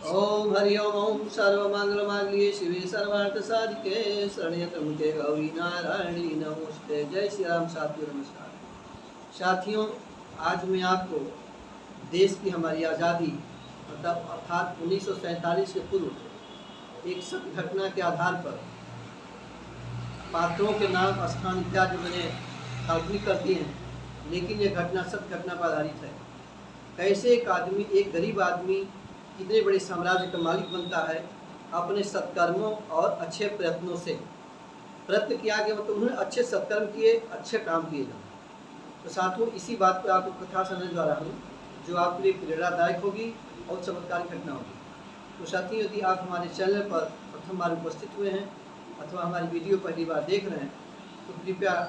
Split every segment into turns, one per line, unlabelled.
ओम हरि ओम सर्वमंगल मांगल्ये शिवे सर्वार्थ साधिके शरण्य त्र्यंबके गौरी नारायणी नमोस्ते। जय श्री राम। साथियों नमस्कार। साथियों, आज मैं आपको देश की हमारी आज़ादी मतलब अर्थात 1947 के पूर्व एक सत्य घटना के आधार पर पात्रों के नाम, स्थान इत्यादि मैंने काल्पनिक कर दिए हैं, लेकिन यह घटना सत्य घटना पर आधारित है। कैसे एक आदमी, एक गरीब आदमी कितने बड़े साम्राज्य का मालिक बनता है अपने सत्कर्मों और अच्छे प्रयत्नों से। प्रयत्न किया गया मतलब उन्होंने अच्छे सत्कर्म किए, अच्छे काम किए जाए। तो साथियों, इसी बात पर आपको कथा सुनाने जा रहा हूँ जो आपके लिए प्रेरणादायक होगी और चमत्कारी घटना होगी। तो साथियों, यदि आप हमारे चैनल पर प्रथम बार उपस्थित हुए हैं अथवा हमारी वीडियो पहली बार देख रहे हैं तो कृपया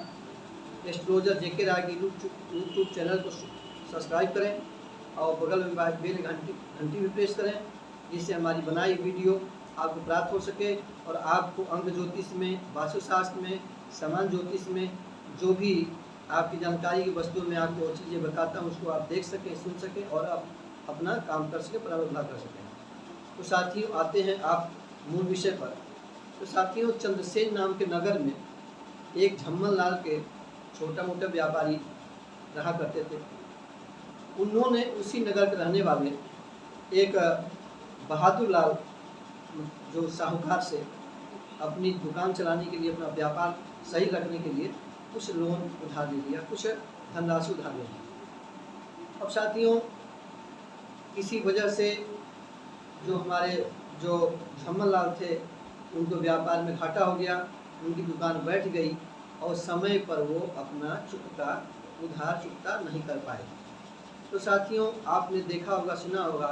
एस्ट्रोलॉजर जेके राय की यूट्यूब चैनल को सब्सक्राइब करें और बगल में बेल घंटी भी प्रेस करें, जिससे हमारी बनाई वीडियो आपको प्राप्त हो सके और आपको अंक ज्योतिष में, वास्तुशास्त्र में, समान ज्योतिष में जो भी आपकी जानकारी की वस्तुओं में आपको वो चीज़ें बताता हूँ उसको आप देख सकें, सुन सकें और आप अपना काम कर सकें, प्रारंभ कर सकें। तो साथियों, आते हैं आप मूल विषय पर। तो साथियों, चंद्रसेन नाम के नगर में एक झम्मन लाल के छोटा मोटा व्यापारी रहा करते थे। उन्होंने उसी नगर के रहने वाले एक बहादुर लाल जो साहूकार से अपनी दुकान चलाने के लिए, अपना व्यापार सही रखने के लिए कुछ लोन उधार ले लिया, कुछ धनराशि उधार ले लिया। अब साथियों, किसी वजह से जो झम्मन लाल थे उनको व्यापार में घाटा हो गया, उनकी दुकान बैठ गई और समय पर वो अपना उधार चुकता नहीं कर पाए। तो साथियों, आपने देखा होगा, सुना होगा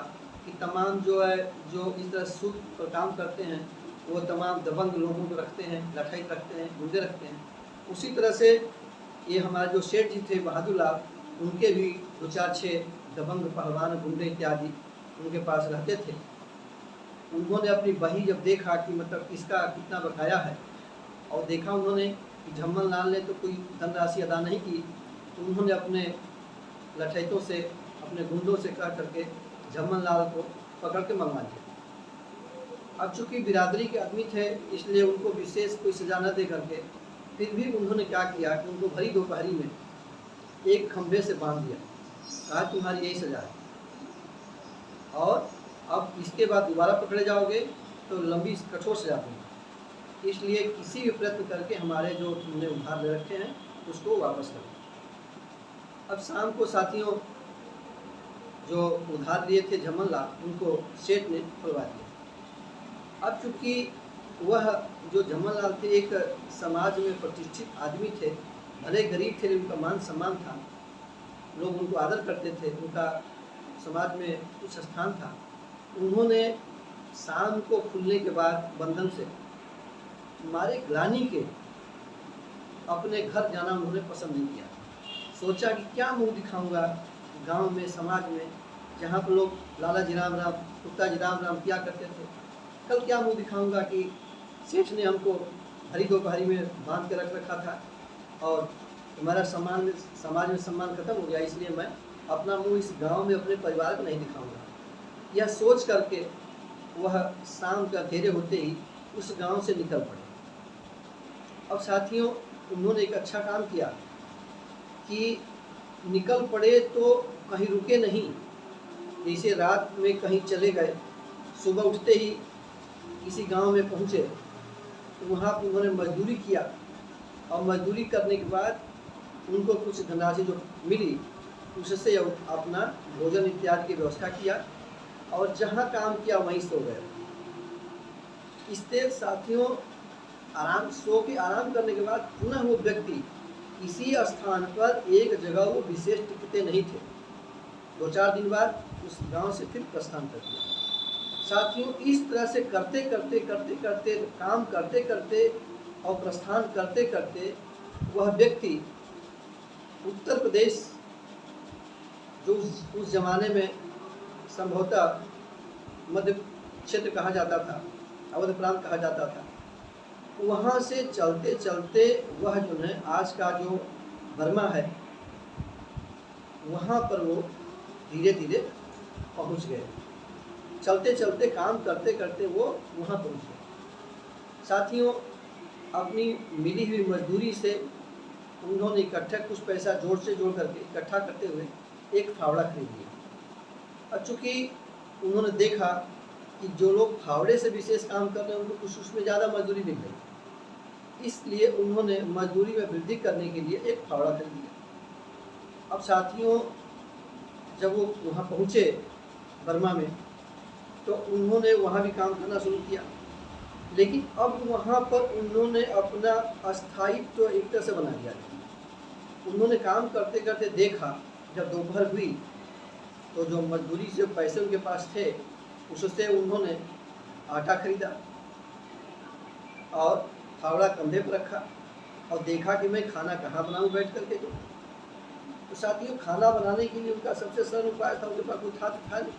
कि तमाम जो इस तरह सूद पर काम करते हैं वो तमाम दबंग लोगों को रखते हैं, लठाई रखते हैं, गुंडे रखते हैं। उसी तरह से ये हमारे जो सेठ जी थे बहादुर लाल, उनके भी 2-4-6 दबंग पहलवान, गुंडे इत्यादि उनके पास रहते थे। उन्होंने अपनी बही जब देखा कि मतलब इसका कितना बकाया है और देखा उन्होंने कि झम्मन लाल ने तो कोई धनराशि अदा नहीं की, तो उन्होंने अपने लठैतों से, अपने गुंडों से कह करके झम्मन लाल को पकड़ के मंगवा लिया। अब चूंकि बिरादरी के आदमी थे इसलिए उनको विशेष कोई सजा न दे करके फिर भी उन्होंने क्या किया कि उनको भरी दोपहरी में एक खंभे से बांध दिया, कहा तुम्हारी यही सजा है और अब इसके बाद दोबारा पकड़े जाओगे तो लंबी कठोर सजा दूंगा, इसलिए किसी भी प्रयत्न करके हमारे जो तुमने उधार ले रखे हैं उसको वापस करो। अब शाम को साथियों, जो उधार लिए थे झम्मन लाल, उनको सेठ ने खुलवा दिया। अब चूँकि वह जो झम्मन लाल थे एक समाज में प्रतिष्ठित आदमी थे, भले गरीब थे, उनका मान सम्मान था, लोग उनको आदर करते थे, उनका समाज में कुछ स्थान था। उन्होंने शाम को खुलने के बाद बंधन से मारे ग्लानि के अपने घर जाना उन्होंने पसंद नहीं किया। सोचा कि क्या मुंह दिखाऊंगा गांव में, समाज में, जहाँ पर लोग लाला जी राम राम, कुत्ता जी राम राम किया करते थे, कल क्या मुंह दिखाऊंगा कि सेठ ने हमको हरी दोपहरी में बांध के रख रखा था और हमारा समाज में सम्मान खत्म हो गया, इसलिए मैं अपना मुंह इस गांव में अपने परिवार को नहीं दिखाऊंगा। यह सोच करके वह शाम का अंधेरे होते ही उस गांव से निकल पड़े। अब साथियों, उन्होंने एक अच्छा काम किया कि निकल पड़े तो कहीं रुके नहीं, जैसे रात में कहीं चले गए, सुबह उठते ही किसी गांव में पहुंचे तो वहाँ पर उन्होंने मजदूरी किया और मजदूरी करने के बाद उनको कुछ धनराशि जो मिली उससे अपना भोजन इत्यादि की व्यवस्था किया और जहाँ काम किया वहीं सो गए। इससे साथियों, सो के आराम करने के बाद पुनः वो व्यक्ति इसी स्थान पर एक जगह वो विशेष टिकते नहीं थे। 2-4 दिन बाद उस गांव से फिर प्रस्थान कर दिया। साथियों, इस तरह से करते करते काम करते और प्रस्थान करते वह व्यक्ति उत्तर प्रदेश, जो उस जमाने में संभवतः मध्य क्षेत्र कहा जाता था, अवध प्रांत कहा जाता था, वहाँ से चलते वह जो है आज का जो बर्मा है वहाँ पर वो धीरे धीरे पहुँच गए। चलते चलते काम करते करते वो वहाँ पहुँचे। साथियों, अपनी मिली हुई मजदूरी से उन्होंने इकट्ठा कुछ पैसा जोड़ करके इकट्ठा करते हुए एक फावड़ा खरीद लिया। अब चूँकि उन्होंने देखा कि जो लोग फावड़े से विशेष काम कर रहे हैं उनको कुछ उसमें ज़्यादा मजदूरी मिल रही, इसलिए उन्होंने मजदूरी में वृद्धि करने के लिए एक फावड़ा खरीद लिया। अब साथियों, जब वो वहाँ पहुँचे बर्मा में, तो उन्होंने वहाँ भी काम करना शुरू किया, लेकिन अब वहाँ पर उन्होंने अपना अस्थायित्व तो एक तरह से बना लिया। उन्होंने काम करते करते देखा, जब दोपहर हुई तो जो मजदूरी से पैसे उनके पास थे उससे उन्होंने आटा खरीदा और फावड़ा कंधे पर रखा और देखा कि मैं खाना कहाँ बनाऊँ बैठ करके। तो साथियों, खाना बनाने के लिए उनका सबसे सरल उपाय था, उनके पास कोई था नहीं।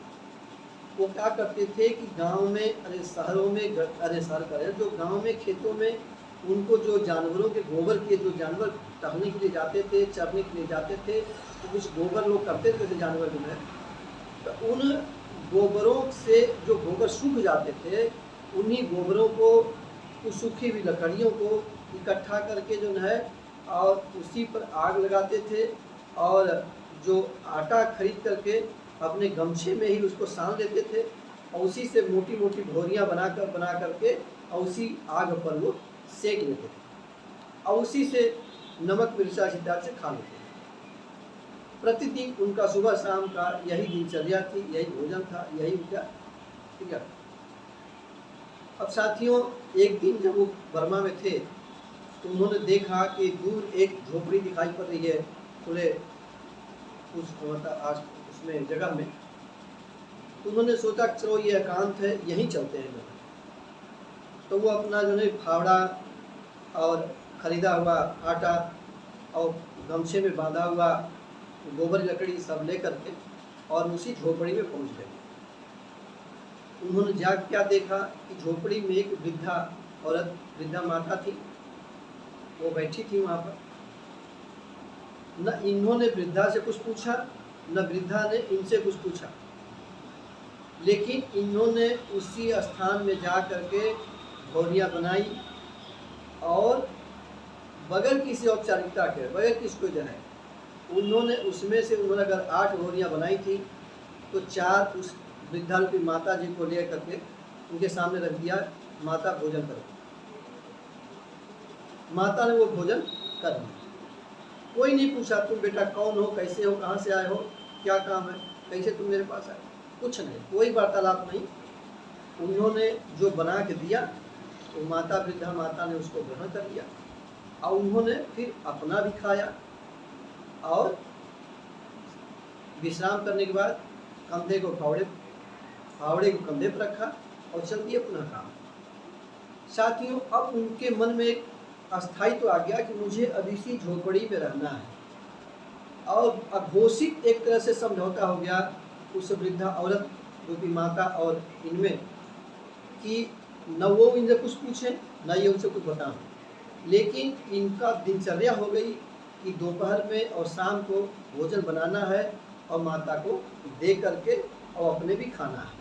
वो क्या करते थे कि गांव में, शहरों में, शहर का जो गांव में खेतों में उनको जो जानवरों के गोबर के, जो जानवर टहलने के लिए जाते थे, चरने के लिए जाते थे, तो कुछ गोबर लोग करते थे जानवर जो है, तो उन गोबरों से जो गोबर सूख जाते थे, उन्हीं गोबरों को, उस सूखी हुई लकड़ियों को इकट्ठा करके जो है और उसी पर आग लगाते थे और जो आटा खरीद करके अपने गमछे में ही उसको सान लेते थे और उसी से मोटी मोटी भोरियाँ बना करके और उसी आग पर वो सेक लेते थे और उसी से नमक मिर्चा शिदार से खा लेते थे। प्रतिदिन उनका सुबह शाम का यही दिनचर्या थी, यही भोजन था, यही उनका क्रिया। अब साथियों, एक दिन जब वो बर्मा में थे तो उन्होंने देखा कि दूर एक झोपड़ी दिखाई पड़ रही है खुले उसमें जगह में। तो उन्होंने सोचा चलो ये एकांत है, यहीं चलते हैं। तो वो अपना जो है फावड़ा और ख़रीदा हुआ आटा और गमछे में बांधा हुआ गोबर लकड़ी सब ले करके और उसी झोपड़ी में पहुंच गए। उन्होंने जाग क्या देखा कि झोपड़ी में एक वृद्धा औरत, वृद्धा माता थी, वो बैठी थी वहाँ पर। न इन्होंने वृद्धा से कुछ पूछा, न वृद्धा ने इनसे कुछ पूछा, लेकिन इन्होंने उसी स्थान में जा करके भोरियाँ बनाई और बगैर किसी औपचारिकता के, बगैर किसको जाए, उन्होंने उसमें से उन्होंने अगर 8 भोरियाँ बनाई थी तो 4 उस वृद्धा रूपी माता जी को ले करके उनके सामने रख दिया, माता भोजन करो। माता ने वो भोजन कर दिया। कोई नहीं पूछा तुम बेटा कौन हो, कैसे हो, कहाँ से आए हो, क्या काम है, कैसे तुम मेरे पास आए, कुछ नहीं, कोई वार्तालाप नहीं। उन्होंने जो बना के दिया तो माता, वृद्धा माता ने उसको ग्रहण कर लिया और उन्होंने फिर अपना भी खाया और विश्राम करने के बाद कंधे को फावड़े को कंधे पर रखा और चल दिए अपना काम। साथियों, अब उनके मन में एक अस्थायित्व तो आ गया कि मुझे अब इसी झोपड़ी में रहना है और अघोषित एक तरह से समझौता हो गया उस वृद्धा औरत रूपी माता और इनमें कि न वो इनसे कुछ पूछे न ये उनसे कुछ बताएं, लेकिन इनका दिनचर्या हो गई कि दोपहर में और शाम को भोजन बनाना है और माता को दे करके और अपने भी खाना है।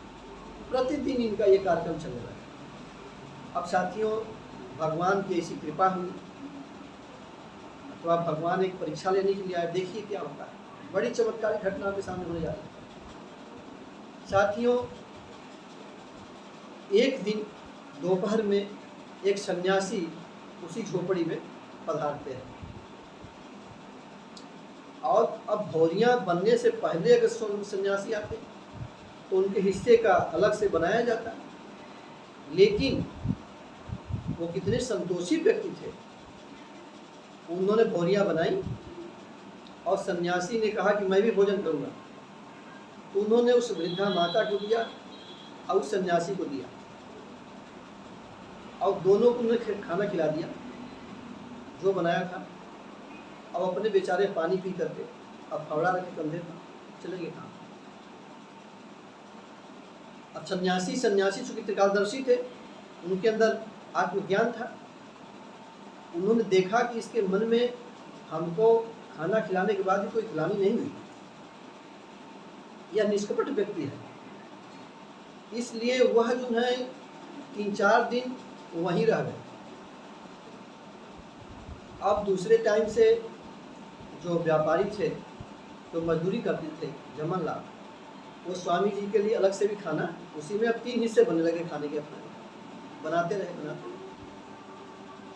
प्रतिदिन इनका ये कार्यक्रम चल रहा है। अब साथियों, भगवान की ऐसी कृपा हुई, तो आप भगवान एक परीक्षा लेने के लिए आए, देखिए क्या होता है। बड़ी चमत्कारी घटना आपके सामने होने जा रही है। साथियों, एक दिन दोपहर में एक सन्यासी उसी झोपड़ी में पधारते हैं और अब भोरियाँ बनने से पहले अगर सन्यासी आते तो उनके हिस्से का अलग से बनाया जाता, लेकिन वो कितने संतोषी व्यक्ति थे। उन्होंने भोरियाँ बनाई और सन्यासी ने कहा कि मैं भी भोजन करूँगा, तो उन्होंने उस वृद्धा माता को दिया और उस सन्यासी को दिया और दोनों को उन्होंने खाना खिला दिया जो बनाया था। अब अपने बेचारे पानी पी करके अब फावड़ा रखे कंधे पर चले गए काम। अब सन्यासी चूंकि त्रिकालदर्शी थे, उनके अंदर आत्मज्ञान था। उन्होंने देखा कि इसके मन में हमको खाना खिलाने के बाद भी कोई ग्लानि नहीं हुई, यह निष्कपट व्यक्ति है। इसलिए वह जो है 3-4 दिन वहीं रह गए। अब दूसरे टाइम से जो व्यापारी थे, जो मजदूरी करते थे जमन लाल, वो स्वामी जी के लिए अलग से भी खाना, उसी में अब 3 हिस्से बनने लगे खाने के अपने, बनाते रहे।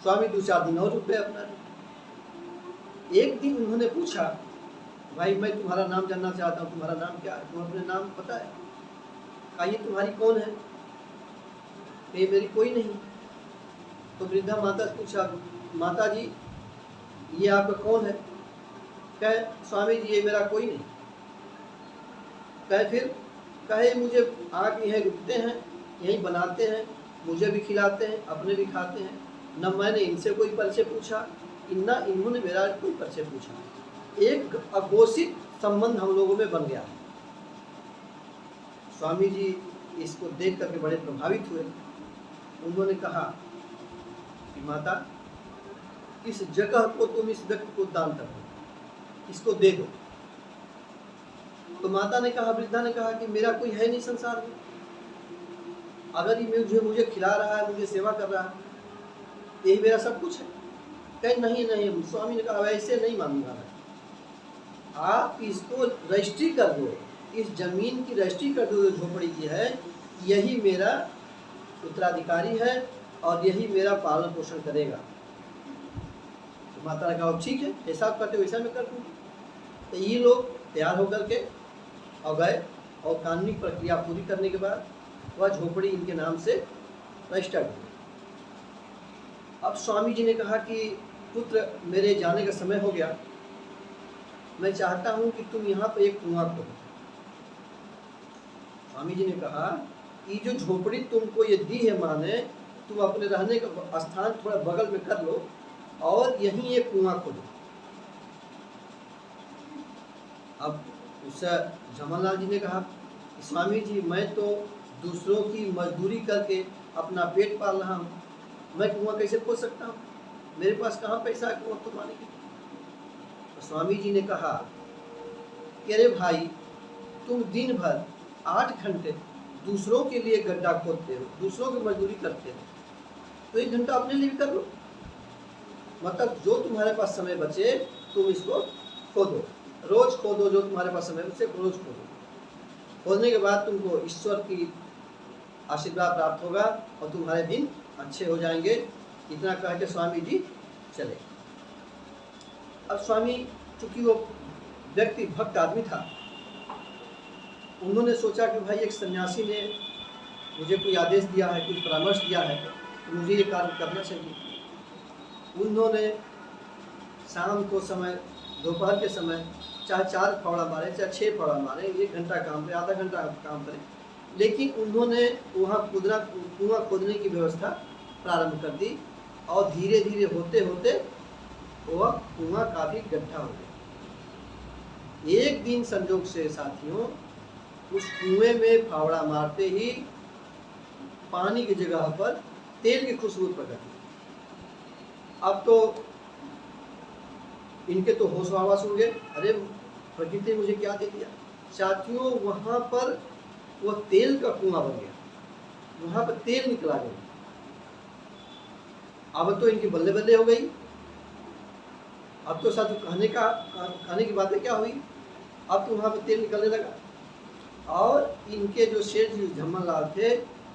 स्वामी 2-4 दिन और रुक गए अपना। एक दिन उन्होंने पूछा, भाई मैं तुम्हारा नाम जानना चाहता हूँ, तुम्हारा नाम क्या है, तुम अपने नाम पता है? कहा ये तुम्हारी कौन है? ये मेरी कोई नहीं। तो वृद्धा माता से पूछा, माता जी ये आपका कौन है? कहे स्वामी जी ये मेरा कोई नहीं। कहे फिर? कहे मुझे आके यहीं रुकते हैं, यहीं बनाते हैं, मुझे भी खिलाते हैं, अपने भी खाते हैं, न मैंने इनसे कोई परिचय पूछा, न इन्होंने मेरा कोई परिचय पूछा। एक अघोषित संबंध हम लोगों में बन गया है। स्वामी जी इसको देख करके बड़े प्रभावित हुए। उन्होंने कहा कि माता इस जगह को तुम इस व्यक्ति को दान कर दो, इसको दे दो। तो माता ने कहा, वृद्धा ने कहा कि मेरा कोई है नहीं संसार में, अगर ये मुझे खिला रहा है, मुझे सेवा कर रहा है, यही मेरा सब कुछ है। कहे नहीं नहीं, स्वामी ने कहा वैसे नहीं मानूंगा मैं, आप इसको रजिस्ट्री कर दो, इस जमीन की रजिस्ट्री कर दो जो झोपड़ी की है, यही मेरा उत्तराधिकारी है और यही मेरा पालन पोषण करेगा। तो माता ने कहा ठीक है, ऐसा आप करते हो वैसा मैं कर दूँगी। तो ये लोग तैयार होकर के और गए और कानूनी प्रक्रिया पूरी करने के बाद वह झोपड़ी इनके नाम से रजिस्टर्ड हुई। अब स्वामी जी ने कहा कि पुत्र मेरे जाने का समय हो गया, मैं चाहता हूँ कि तुम यहाँ पर एक कुआं खोदो। स्वामी जी ने कहा कि जो झोपड़ी तुमको ये दी है माँ ने, तुम अपने रहने का स्थान थोड़ा बगल में कर लो और यहीं एक कुआं खोदो। अब उससे जमनलाल जी ने कहा, स्वामी जी मैं तो दूसरों की मजदूरी करके अपना पेट पाल रहा हूँ, मैं कुआं कैसे खोद सकता हूँ, मेरे पास कहाँ पैसा है कुआं खुदवाने के लिए। तो स्वामी जी ने कहा कि अरे भाई तुम दिन भर 8 घंटे दूसरों के लिए गड्ढा खोदते हो, दूसरों की मजदूरी करते हो, तो 1 घंटा अपने लिए भी कर लो। मतलब जो तुम्हारे पास समय बचे तुम इसको खोदो, रोज खोदो, जो तुम्हारे पास समय बचे रोज खोदो। खोदने के बाद तुमको ईश्वर की आशीर्वाद प्राप्त होगा और तुम्हारे दिन अच्छे हो जाएंगे। इतना कह के स्वामी जी चले। अब स्वामी चूंकि वो व्यक्ति भक्त आदमी था, उन्होंने सोचा कि भाई एक सन्यासी ने मुझे कोई आदेश दिया है, कुछ परामर्श दिया है, तो मुझे ये कार्य करना चाहिए। उन्होंने शाम को समय, दोपहर के समय, चाहे 4 फावड़ा मारे, चाहे 6 फावड़ा मारे, 1 घंटा काम करे, आधा घंटा काम करे, लेकिन उन्होंने वहाँ कुआं खोदने की व्यवस्था प्रारंभ कर दी और धीरे धीरे होते होते वह कुआं काफ़ी गड्ढा हो गया। एक दिन संजोग से साथियों उस कुएं में फावड़ा मारते ही पानी की जगह पर तेल की खुशबू प्रकट हुई। अब तो इनके तो होश वापस उड़ गए, अरे प्रकृति मुझे क्या दे दिया। साथियों वहाँ पर वह तेल का कुआं बन गया, वहाँ पर तेल निकला गया। अब तो इनकी बल्ले बल्ले हो गई। अब तो साथ खाने की बातें क्या हुई, अब तो वहाँ पर तेल निकलने लगा और इनके जो शेठ जी झम्मनलाल थे,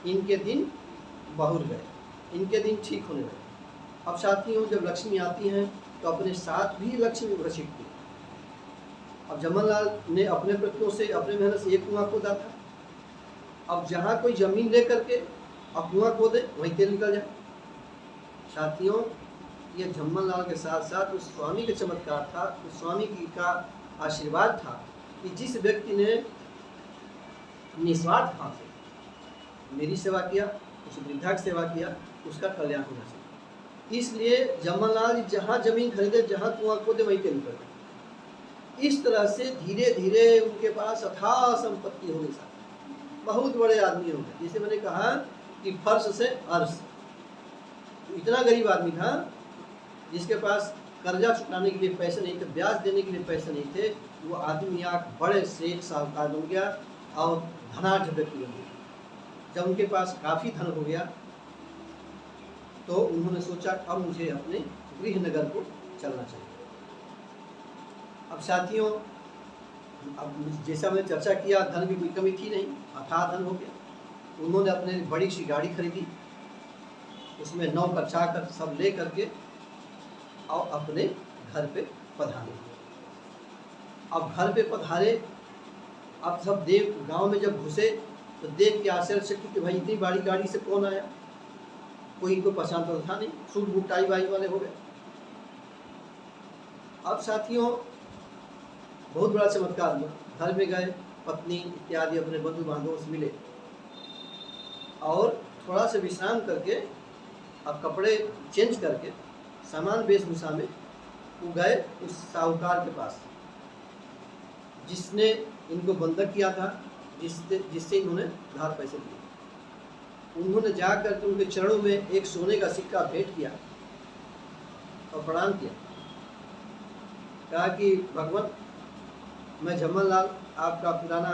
इनके दिन बहुर गए, इनके दिन ठीक होने लगे। अब साथियों जब लक्ष्मी आती हैं तो अपने साथ भी लक्ष्मी वृषिकती। अब झम्मनलाल ने अपने प्रयत्नों से, अपने मेहनत से एक कुआं खोदा था। अब जहाँ कोई जमीन ले करके अब कुआं खोदे वहीं तेल निकल जाए। साथियों ये झम्मनलाल के साथ साथ उस स्वामी का चमत्कार था, उस स्वामी की का आशीर्वाद था कि जिस व्यक्ति ने निस्वार्थ भाव से मेरी सेवा किया, उस वृद्धा की सेवा किया, उसका कल्याण होना चाहिए। इसलिए झम्मनलाल जी जहाँ जमीन खरीदे, जहाँ कुआं खोदे वहीं तेल निकल गए। इस तरह से धीरे धीरे उनके पास अथाह संपत्ति हो गई। बहुत बड़े आदमी हो गए। जैसे मैंने कहा कि फर्श से अर्श, इतना गरीब आदमी था जिसके पास कर्जा चुकाने के लिए पैसे नहीं थे, ब्याज देने के लिए पैसे नहीं थे, वो आदमी आज बड़े सेठ साहूकार बन गया और धनाढ़ व्यक्ति बन गया। जब उनके पास काफ़ी धन हो गया तो उन्होंने सोचा अब मुझे अपने गृहनगर को चलना चाहिए। अब साथियों, अब जैसा मैंने चर्चा किया, धन की कोई कमी थी नहीं, अथाह धन हो गया। उन्होंने अपने बड़ी सी गाड़ी खरीदी, उसमें नौकर चाकर सब ले करके और अपने घर पे पधारे। अब घर पे पधारे, अब सब देव गांव में जब घुसे तो देख के आश्चर्यचकित कि भाई इतनी बड़ी गाड़ी से कौन आया, कोई इनको पहचान तो था नहीं, सूट बूट टाई वाई वाले हो गए। अब साथियों बहुत बड़ा चमत्कार हुआ, घर में गए, पत्नी इत्यादि अपने बंधु बांधवों से मिले और थोड़ा सा विश्राम करके अब कपड़े चेंज करके सामान वेशभूषा में वो गए उस साहूकार के पास जिसने इनको बंधक किया था, जिससे इन्होंने उधार पैसे दिए। उन्होंने जा करके उनके चरणों में एक सोने का सिक्का भेंट किया और प्रणाम किया, कहा कि भगवान, मैं झम्मन लाल आपका पुराना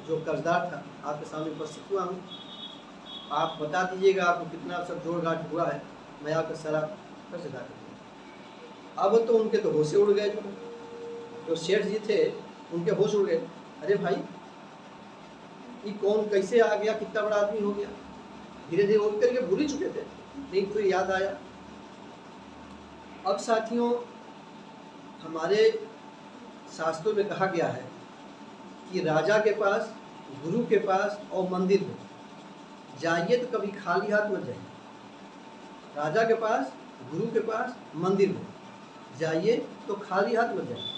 जो कर्जदार था आपके सामने उपस्थित हुआ हूँ, आप बता दीजिएगा आपको कितना सब जोड़ घाट हुआ है, मैं आपका सारा कर्ज अदा कर दूँगा। अब तो उनके तो होशे उड़ गए, जो सेठ जी थे उनके होश उड़ गए। अरे भाई ये कौन कैसे आ गया, कितना बड़ा आदमी हो गया। धीरे धीरे उठ करके भूल ही चुके थे, लेकिन फिर याद आया। अब साथियों हमारे शास्त्रों में कहा गया है कि राजा के पास, गुरु के पास और मंदिर में जाइए तो कभी खाली हाथ मत जाइए। राजा के पास, गुरु के पास, मंदिर में जाइए तो खाली हाथ मत जाइए।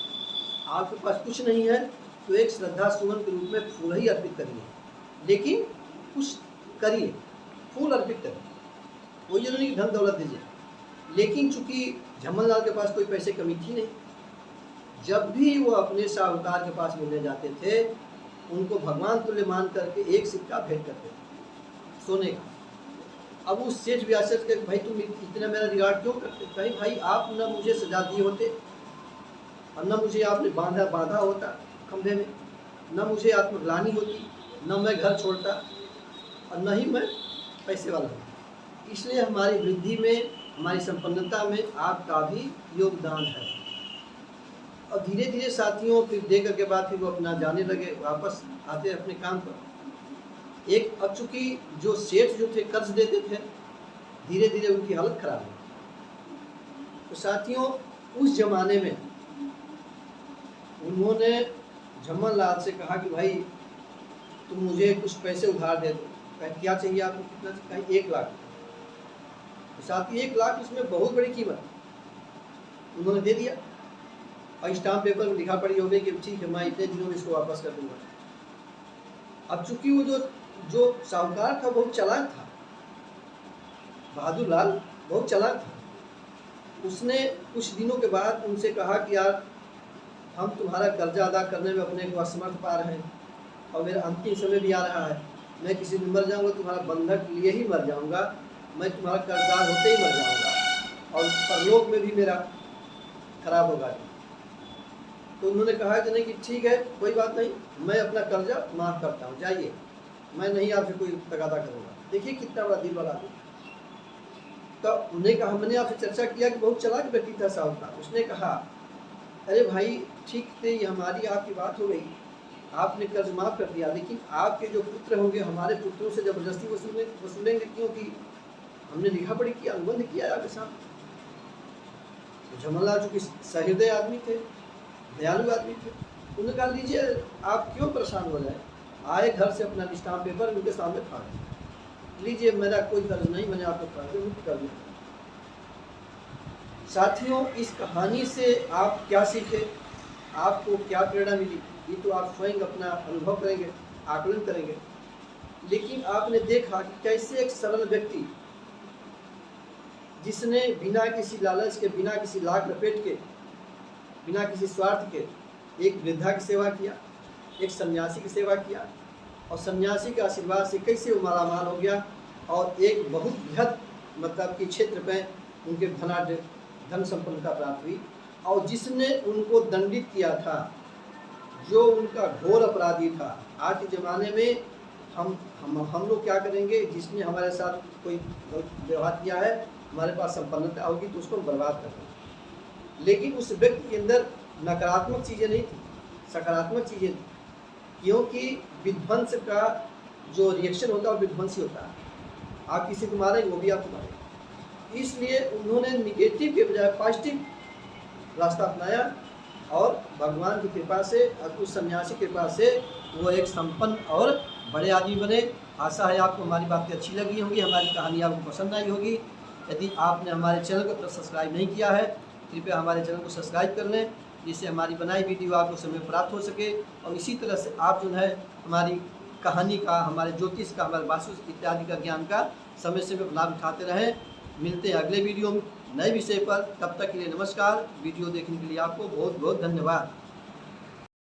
आपके पास कुछ नहीं है तो एक श्रद्धा सुमन के रूप में फूल ही अर्पित करिए, लेकिन कुछ करिए, फूल अर्पित करिए, कोई जरूरी नहीं धन दौलत दीजिए। लेकिन चूंकि झम्मन लाल के पास कोई पैसे कमी थी नहीं, जब भी वो अपने साहूकार के पास मिलने जाते थे उनको भगवान तुल्य मान करके एक सिक्का भेंट करते थे सोने का। अब उस सेठ भी आश्चर्य के भाई तुम इतना मेरा रिगार्ड क्यों करते? कहीं भाई आप न मुझे सजा दिए होते और न मुझे आपने बांधा होता खंभे में, न मुझे आत्मग्लानि होती, न मैं घर छोड़ता और न ही मैं पैसे वाला होता। इसलिए हमारी वृद्धि में, हमारी संपन्नता में आपका भी योगदान है। और धीरे धीरे साथियों फिर दे करके बाद फिर वो अपना जाने लगे, वापस आते अपने काम पर। एक अब चूँकि जो सेठ जो थे कर्ज देते थे, धीरे धीरे उनकी हालत खराब हुई। तो साथियों उस जमाने में उन्होंने झम्मन लाल से कहा कि भाई तुम मुझे कुछ पैसे उधार दे दो। क्या चाहिए आपको, कितना? कहीं 1 लाख। तो साथी 1 लाख इसमें बहुत बड़ी कीमत, उन्होंने दे दिया और स्टाम्प पेपर में लिखा पड़ी हो गई कि ठीक है मैं इतने दिनों में इसको वापस कर दूंगा। अब चूंकि वो जो साहूकार था बहुत चालाक था, बहादुर लाल बहुत चालाक था। उसने कुछ दिनों के बाद उनसे कहा कि यार हम तुम्हारा कर्जा अदा करने में अपने को असमर्थ पा रहे हैं और मेरा अंतिम समय भी आ रहा है, मैं किसी दिन मर जाऊंगा, तुम्हारा बंधक लिए ही मर जाऊंगा, मैं तुम्हारा कर्जदार होते ही मर जाऊंगा और परलोक में भी मेरा खराब होगा। तो उन्होंने कहा कि नहीं कि ठीक है कोई बात नहीं, मैं अपना कर्जा माफ़ करता हूँ, जाइए, मैं नहीं आपसे कोई तगादा करूँगा। देखिए कितना बड़ा दिल वाला आदमी। तो उन्हें कहा, मैंने आपसे चर्चा किया कि बहुत चालाक व्यक्ति था साहूकार। उसने कहा अरे भाई ठीक थे, ये हमारी आपकी बात हो गई, आपने कर्ज माफ़ कर दिया, लेकिन आपके जो पुत्र होंगे हमारे पुत्रों से ज़बरदस्ती वसूलेंगे क्योंकि हमने लिखा पढ़ी किया, अनुबंध किया आपके साथ। तो झम्मन लाल चूँकि सहृदय आदमी थे, दयालु आदमी थे, उन्होंने कहा लीजिए आप क्यों परेशान हो जाए, आए घर से अपना स्टाम्प पेपर उनके सामने फाड़ लीजिए, मेरा कोई कर्ज नहीं, मैंने आपको कर्ज मुक्त कर दिया। साथियों इस कहानी से आप क्या सीखे, आपको क्या प्रेरणा मिली, ये तो आप स्वयं अपना अनुभव करेंगे, आकलन करेंगे। लेकिन आपने देखा कि कैसे एक सरल व्यक्ति जिसने बिना किसी लालच के, बिना किसी लाख लपेट के, बिना किसी स्वार्थ के एक वृद्धा की सेवा किया, एक सन्यासी की सेवा किया और सन्यासी के आशीर्वाद से कैसे वो मालामाल हो गया और एक बहुत बृहद मतलब कि क्षेत्र में उनके धन संपन्नता प्राप्त हुई। और जिसने उनको दंडित किया था, जो उनका घोर अपराधी था, आज के ज़माने में हम लोग क्या करेंगे, जिसने हमारे साथ कोई गलत व्यवहार किया है, हमारे पास संपन्नता होगी तो उसको हम बर्बाद कर देंगे। लेकिन उस व्यक्ति के अंदर नकारात्मक चीज़ें नहीं थी, सकारात्मक चीज़ें थी, क्योंकि विध्वंस का जो रिएक्शन होता है वो विध्वंसी होता है। आप किसी को मारेंगे वो भी आपको मारेंगे, इसलिए उन्होंने निगेटिव के बजाय पॉजिटिव रास्ता अपनाया और भगवान की कृपा से और उस सन्यासी की कृपा से वो एक संपन्न और बड़े आदमी बने। आशा है आपको हमारी बातें अच्छी लगी होंगी, हमारी कहानी आपको पसंद आई होगी। यदि आपने हमारे चैनल को तो सब्सक्राइब नहीं किया है, कृपया हमारे चैनल को सब्सक्राइब कर लें, जिससे हमारी बनाई वीडियो आपको समय प्राप्त हो सके। और इसी तरह से आप जो है हमारी कहानी का, हमारे ज्योतिष का, हमारे वास्तु इत्यादि का ज्ञान का समय समय लाभ उठाते रहें। मिलते हैं अगले वीडियो में नए विषय पर, तब तक के लिए नमस्कार। वीडियो देखने के लिए आपको बहुत बहुत धन्यवाद।